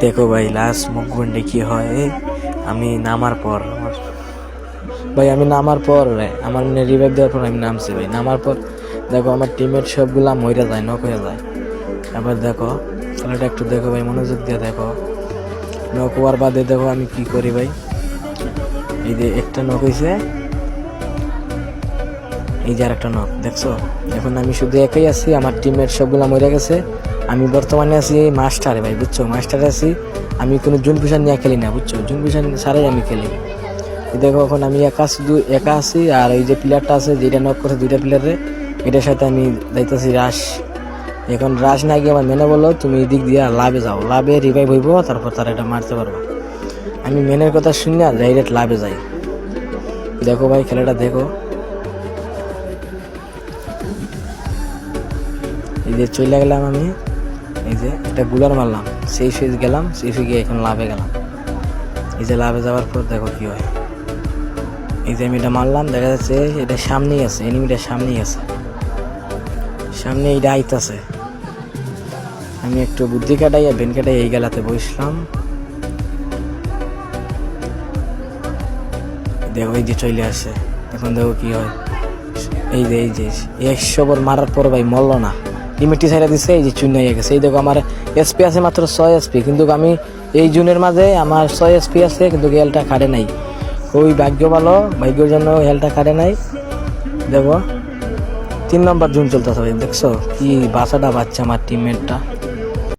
দেখো ভাই লাস্ট মুভমেন্টে কি হয়। আমি নামার পর ভাই আমার রিভাইভ দেওয়ার পর আমি নামছি ভাই। নামার পর দেখো আমার টিমের সবগুলা মরে যায়, নক হয়ে যায়। এবার দেখো খেলাটা একটু দেখো ভাই, মনোযোগ দিয়ে দেখো। নক হওয়ার বাদে দেখো আমি কি করি ভাই। এই যে একটা নক হয়েছে, এই যে আর একটা নক দেখছো। এখন আমি শুধু একাই আছি, আমার টিমের সবগুলা মরে গেছে। আমি বর্তমানে আছি মাস্টারে ভাই, বুঝছো, মাস্টারে আছি। আমি কোনো জুন পিছন নিয়ে খেলি না, বুঝছো, জুন পিছন ছাড়াই আমি খেলি। দেখো এখন আমি একা আছি, আর ওই যে প্লেয়ারটা আছে যেটা নক করছে দুইটা প্লেয়ারে, এটার সাথে আমি যাইতেছি রাশ। এখন রাশ না গিয়ে আমার মেনে বললো তুমি এই দিক দিয়ে লাভে যাও, লাভে রিভাইভ হইব, তারপর তারা এটা মারতে পারবো। আমি মেনের কথা শুনি না, ডাইরেক্ট লাভে যাই। দেখো ভাই খেলাটা দেখো। এই যে চলে গেলাম আমি, এই যে একটা গুলার মারলাম, সেফে গেলাম, সেফে গিয়ে এখন লাভে গেলাম। এই যে লাভে যাওয়ার পর দেখো কি হয়। এই যে আমি এটা মারলাম, দেখা যাচ্ছে এটা সামনেই আছে, এনিমিটা সামনেই আছে, সামনে এইটা আইতাছে। আমি একটু বুদ্ধি কাটাই আর বেন কাটাই এই গেলাতে বসলাম। দেখো এই যে চলে আসে, এখন দেখো কি হয়। এই যে 100 বর মারার পর ভাই মরলো না, লিমিটটি ছাইড়া দিচ্ছে, এই যে চুন হয়ে গেছে। এই দেখো আমার এসপি আছে মাত্র 6 এসপি, কিন্তু আমি এই জুনের মাঝে আমার 6 এসপি আছে, কিন্তু হেলটা কাটে নাই। ওই ভাগ্য ভালো, ভাগ্যের জন্য হেলটা কাটে নাই। দেখো 3 নম্বর জুন চলতেছে ভাই, দেখছো কি বাসাটা বাচ্চা আমার টিমমেটটা।